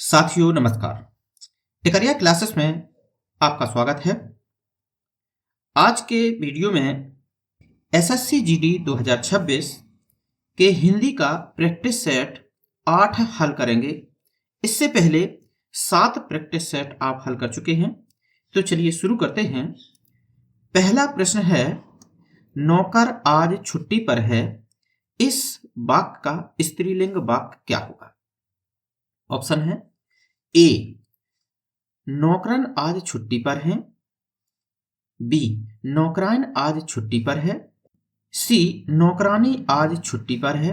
साथियों नमस्कार। टिकरिया क्लासेस में आपका स्वागत है। आज के वीडियो में एसएससी जीडी 2026 के हिंदी का प्रैक्टिस सेट 8 हल करेंगे। इससे पहले 7 प्रैक्टिस सेट आप हल कर चुके हैं, तो चलिए शुरू करते हैं। पहला प्रश्न है, नौकर आज छुट्टी पर है, इस वाक्य का स्त्रीलिंग वाक्य क्या होगा? ऑप्शन है ए, नौकरन आज छुट्टी पर हैं। बी, नौकराइन आज छुट्टी पर है। सी, नौकरानी आज छुट्टी पर है।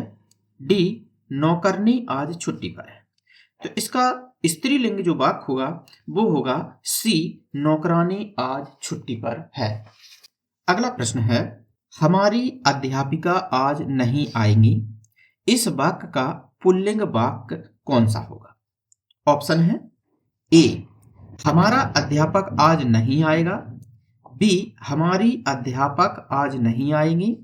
डी, नौकरनी आज छुट्टी पर है। तो इसका स्त्रीलिंग जो वाक्य होगा वो होगा सी, नौकरानी आज छुट्टी पर है। अगला प्रश्न है, हमारी अध्यापिका आज नहीं आएंगी, इस वाक्य का पुल्लिंग वाक्य कौन सा होगा? ऑप्शन है ए, हमारा अध्यापक आज नहीं आएगा। बी, हमारी अध्यापक आज नहीं आएंगी।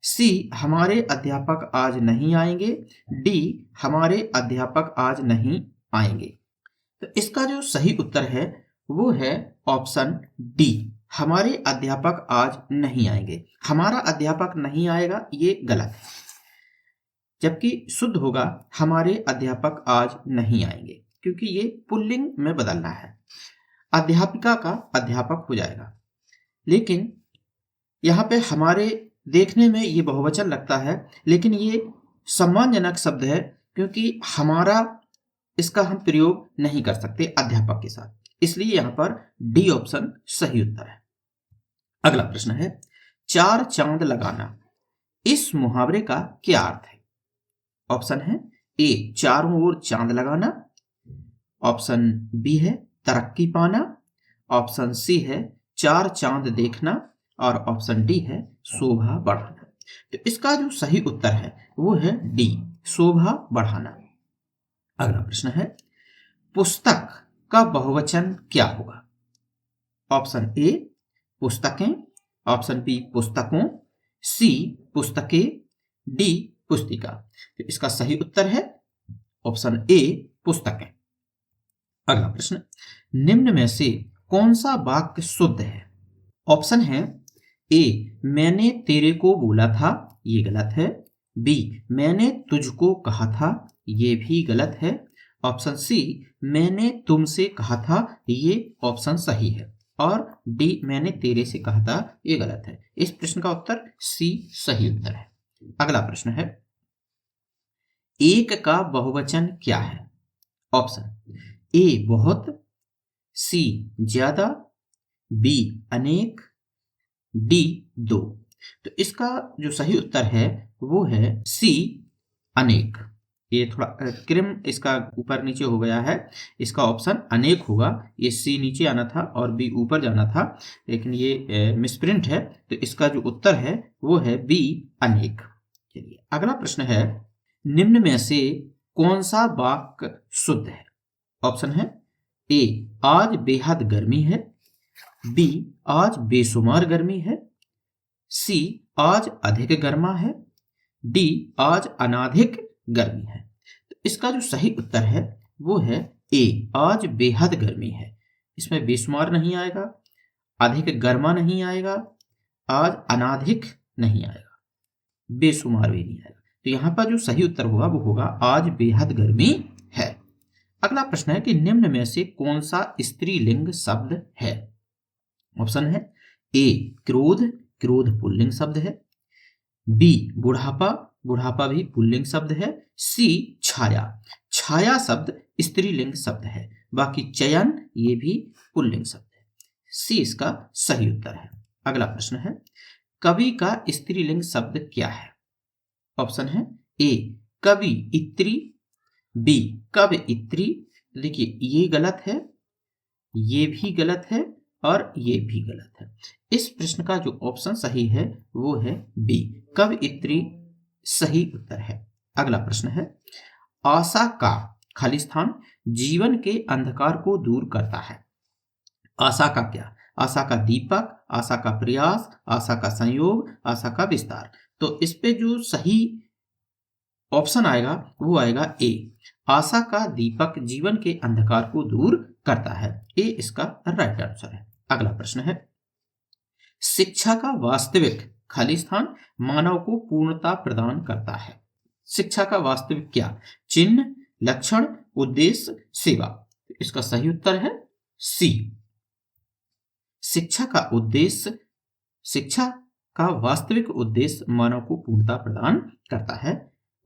सी, हमारे अध्यापक आज नहीं आएंगे। डी, हमारे अध्यापक आज नहीं आएंगे। तो इसका जो सही उत्तर है वो है ऑप्शन डी, हमारे अध्यापक आज नहीं आएंगे। हमारा अध्यापक नहीं आएगा ये गलत है, जबकि शुद्ध होगा हमारे अध्यापक आज नहीं आएंगे, क्योंकि ये पुल्लिंग में बदलना है। अध्यापिका का अध्यापक हो जाएगा, लेकिन यहाँ पे हमारे देखने में ये बहुवचन लगता है, लेकिन ये सम्मानजनक शब्द है, क्योंकि हमारा इसका हम प्रयोग नहीं कर सकते अध्यापक के साथ, इसलिए यहाँ पर डी ऑप्शन सही उत्तर है। अगला प्रश्न है, चार चांद लगाना, इस मुहावरे का क्या अर्थ है? ऑप्शन है ए, चारों ओर चांद लगाना। ऑप्शन बी है तरक्की पाना। ऑप्शन सी है चार चांद देखना। और ऑप्शन डी है शोभा बढ़ाना। तो इसका जो सही उत्तर है वो है डी, शोभा बढ़ाना। अगला प्रश्न है, पुस्तक का बहुवचन क्या होगा? ऑप्शन ए, पुस्तकें। ऑप्शन बी, पुस्तकों। सी, पुस्तकें। डी, पुस्तिका। तो इसका सही उत्तर है ऑप्शन ए, पुस्तकें। अगला प्रश्न, निम्न में से कौन सा वाक्य शुद्ध है? ऑप्शन है ए, मैंने तेरे को बोला था, ये गलत है। बी, मैंने तुझको कहा था, ये भी गलत है। ऑप्शन सी, मैंने तुमसे कहा था, ये ऑप्शन सही है। और डी, मैंने तेरे से कहा था, ये गलत है। इस प्रश्न का उत्तर सी सही उत्तर है। अगला प्रश्न है, एक का बहुवचन क्या है? ऑप्शन ए, बहुत। सी, ज्यादा। बी, अनेक। डी, दो। तो इसका जो सही उत्तर है वो है सी, अनेक। ये थोड़ा क्रम इसका ऊपर नीचे हो गया है, इसका ऑप्शन अनेक होगा। ये सी नीचे आना था और बी ऊपर जाना था, लेकिन ये मिसप्रिंट है, तो इसका जो उत्तर है वो है बी, अनेक। चलिए अगला प्रश्न है, निम्न में से कौन सा वाक्य शुद्ध है? ऑप्शन है ए, आज बेहद गर्मी है। बी, आज बेशुमार गर्मी है। सी, आज अधिक गर्मा है। डी, आज अनाधिक गर्मी है। तो इसका जो सही उत्तर है वो है ए, आज बेहद गर्मी है। इसमें बेशुमार नहीं आएगा, अधिक गर्मा नहीं आएगा, आज अनाधिक नहीं आएगा, बेशुमार भी नहीं आएगा। तो यहाँ पर जो सही उत्तर होगा वो होगा आज बेहद गर्मी है। अगला प्रश्न है कि निम्न में से कौन सा स्त्रीलिंग शब्द है? ऑप्शन है ए, क्रोध, क्रोध पुल्लिंग शब्द है। बी, बुढ़ापा, बुढ़ापा भी पुल्लिंग शब्द है। सी, छाया, छाया शब्द स्त्रीलिंग शब्द है। बाकी चयन ये भी पुल्लिंग शब्द है। सी इसका सही उत्तर है। अगला प्रश्न है, कवि का स्त्रीलिंग शब्द क्या है? ऑप्शन है ए, कवि इत्री। बी, कवि इत्री। देखिए ये गलत है, ये भी गलत है और ये भी गलत है। इस प्रश्न का जो ऑप्शन सही है वो है बी, कवि इत्री सही उत्तर है। अगला प्रश्न है, आशा का खाली स्थान जीवन के अंधकार को दूर करता है। आशा का क्या? आशा का दीपक, आशा का प्रयास, आशा का संयोग, आशा का विस्तार। तो इस पे जो सही ऑप्शन आएगा वो आएगा ए, आशा का दीपक जीवन के अंधकार को दूर करता है। ए इसका राइट आंसर है। अगला प्रश्न है, शिक्षा का वास्तविक खाली स्थान मानव को पूर्णता प्रदान करता है। शिक्षा का वास्तविक क्या? चिन्ह, लक्षण, उद्देश्य, सेवा। इसका सही उत्तर है सी। शिक्षा का उद्देश्य, शिक्षा का वास्तविक उद्देश्य मानव को पूर्णता प्रदान करता है।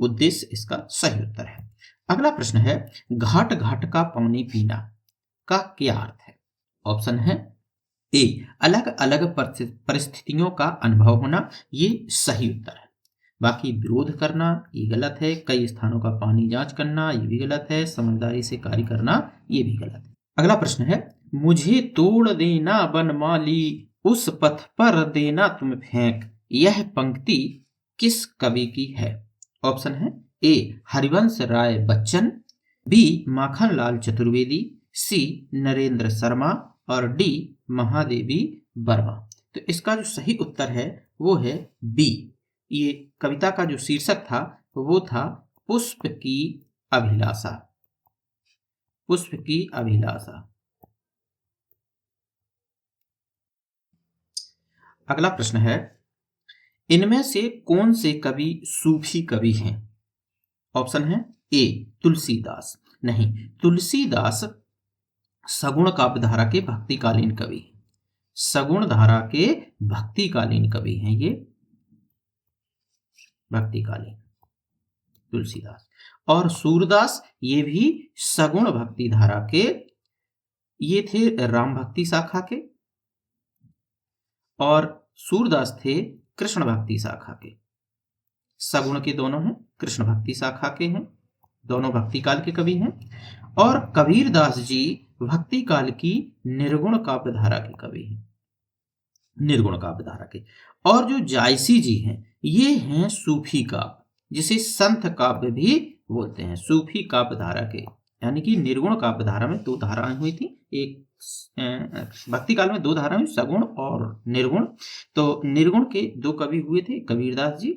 उद्देश्य इसका सही उत्तर है। अगला प्रश्न है, घाट घाट का पानी पीना का क्या अर्थ है? ऑप्शन है ए, अलग अलग परिस्थितियों का अनुभव होना, ये सही उत्तर है। बाकी विरोध करना ये गलत है, कई स्थानों का पानी जांच करना ये भी गलत है, समझदारी से कार्य करना ये भी गलत है। अगला प्रश्न है, मुझे तोड़ देना बनमाली, उस पथ पर देना तुम फेंक, यह पंक्ति किस कवि की है? ऑप्शन है ए, हरिवंश राय बच्चन, बी, माखन लाल चतुर्वेदी, सी, नरेंद्र शर्मा और डी, महादेवी वर्मा। तो इसका जो सही उत्तर है वो है बी। ये कविता का जो शीर्षक था वो था पुष्प की अभिलाषा। पुष्प की अभिलाषा। अगला प्रश्न है, इनमें से कौन से कवि सूफी कवि हैं? ऑप्शन है ए, तुलसीदास। नहीं, तुलसीदास सगुण काव्यधारा के भक्तिकालीन कवि, सगुण धारा के भक्तिकालीन कवि हैं ये, भक्तिकालीन तुलसीदास। और सूरदास ये भी सगुण भक्ति धारा के, ये थे राम भक्ति शाखा के, और सूरदास थे कृष्ण भक्ति शाखा के। सगुण के दोनों हैं, कृष्ण भक्ति शाखा के हैं, दोनों भक्ति काल के कवि हैं। और कबीरदास जी भक्ति काल की निर्गुण काव्य धारा के कवि हैं, निर्गुण काव्य धारा के। और जो जायसी जी हैं ये हैं सूफी काव्य, जिसे संत काव्य भी बोलते हैं, सूफी काव्य धारा के। यानी कि निर्गुण काव्य धारा में दो धाराएं हुई थी, एक भक्ति काल में दो धाराएं, सगुण और निर्गुण। तो निर्गुण के दो कवि हुए थे कबीरदास जी,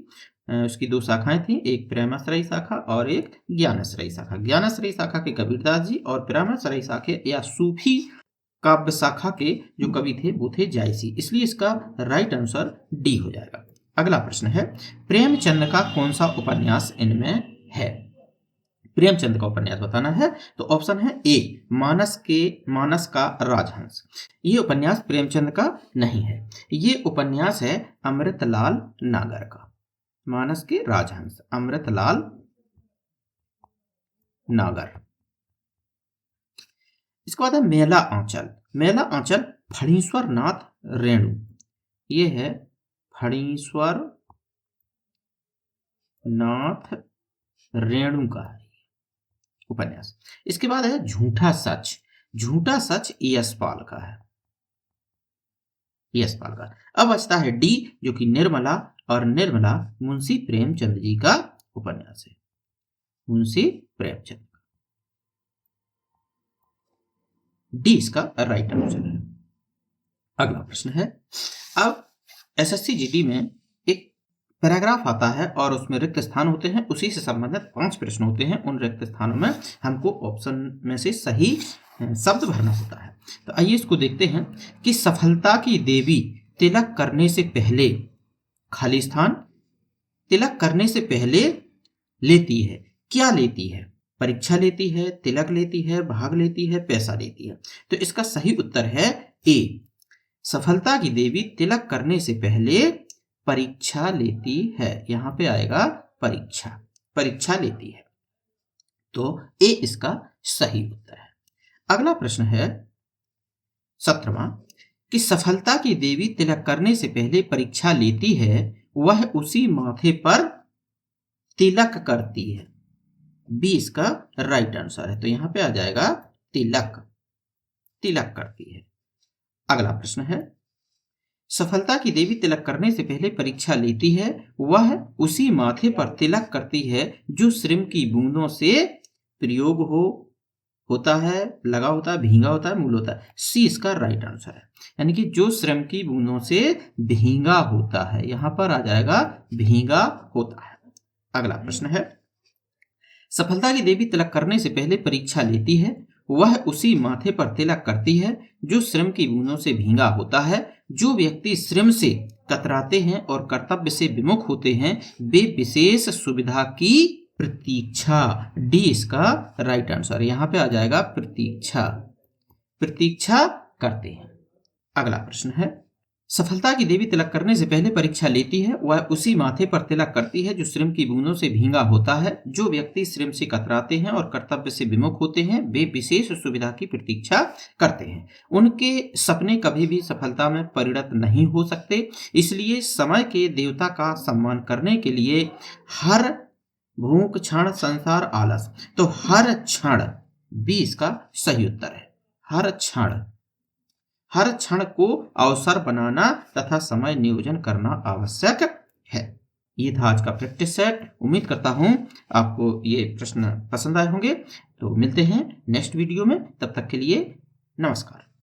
उसकी दो शाखाएं थी, एक प्रेमाश्रयी शाखा और एक ज्ञानाश्रयी शाखा। ज्ञानाश्रयी शाखा के कबीरदास जी और प्रेमाश्रयी शाखा या सूफी काव्य शाखा के जो कवि थे वो थे जायसी। इसलिए इसका राइट आंसर डी हो जाएगा। अगला प्रश्न है, प्रेमचंद का कौन सा उपन्यास इनमें है? प्रेमचंद का उपन्यास बताना है। तो ऑप्शन है ए, मानस का राजहंस। ये उपन्यास प्रेमचंद का नहीं है, ये उपन्यास है अमृतलाल नागर का। मानस के राजहंस, अमृतलाल नागर। इसके बाद है मेला आंचल। मेला आंचल फणीश्वर नाथ रेणु, ये है फणीश्वर नाथ रेणु का उपन्यास। इसके बाद है झूठा सच। झूठा सच यशपाल का है, यशपाल का। अब बचता है डी, जो कि निर्मला, और निर्मला मुंशी प्रेमचंद जी का उपन्यास है, मुंशी प्रेमचंद। डी इसका राइट आंसर है। अगला प्रश्न है, अब एसएससी जीडी में एक पैराग्राफ आता है और उसमें रिक्त स्थान होते हैं, उसी से संबंधित 5 प्रश्न होते हैं। उन रिक्त स्थानों में हमको ऑप्शन में से सही शब्द भरना होता है। तो आइए इसको देखते हैं कि सफलता की देवी तिलक करने से पहले, खाली स्थान, तिलक करने से पहले लेती है, क्या लेती है? परीक्षा लेती है, तिलक लेती है, भाग लेती है, पैसा लेती है। तो इसका सही उत्तर है ए, सफलता की देवी तिलक करने से पहले परीक्षा लेती है। यहां पे आएगा परीक्षा, परीक्षा लेती है। तो ए इसका सही उत्तर है। अगला प्रश्न है 17वां, कि सफलता की देवी तिलक करने से पहले परीक्षा लेती है, वह उसी माथे पर तिलक करती है। बी इसका राइट आंसर है। तो यहां पे आ जाएगा तिलक, तिलक करती है। अगला प्रश्न है, सफलता की देवी तिलक करने से पहले परीक्षा लेती है, वह उसी माथे पर तिलक करती है जो श्रम की बूंदों से प्रयोग होता है, लगा होता है, भींगा होता है, मूल होता है। सी इसका राइट आंसर है। यानी कि जो श्रम की बूंदों से भींगा होता है, यहां पर आ जाएगा भींगा होता है। अगला प्रश्न है, सफलता की देवी तिलक करने से पहले परीक्षा लेती है, वह उसी माथे पर तिलक करती है जो श्रम की बूंदों से भींगा होता है। जो व्यक्ति श्रम से कतराते हैं और कर्तव्य से विमुख होते हैं, वे विशेष सुविधा की प्रतीक्षा, डी इसका राइट आंसर, यहां पे आ जाएगा प्रतीक्षा करते हैं। अगला प्रश्न है, सफलता की देवी तिलक करने से पहले परीक्षा लेती है, वह उसी माथे पर तिलक करती है जो श्रम की बूंदों से भींगा होता है। जो व्यक्ति श्रम से कतराते हैं और कर्तव्य से विमुख होते हैं, वे विशेष सुविधा की प्रतीक्षा करते हैं। उनके सपने कभी भी सफलता में परिणत नहीं हो सकते, इसलिए समय के देवता का सम्मान करने के लिए हर भूख क्षण संसार आलस, तो हर क्षण बी इसका सही उत्तर है। हर क्षण को अवसर बनाना तथा समय नियोजन करना आवश्यक है। ये था आज का प्रैक्टिस सेट। उम्मीद करता हूं आपको ये प्रश्न पसंद आए होंगे। तो मिलते हैं नेक्स्ट वीडियो में, तब तक के लिए नमस्कार।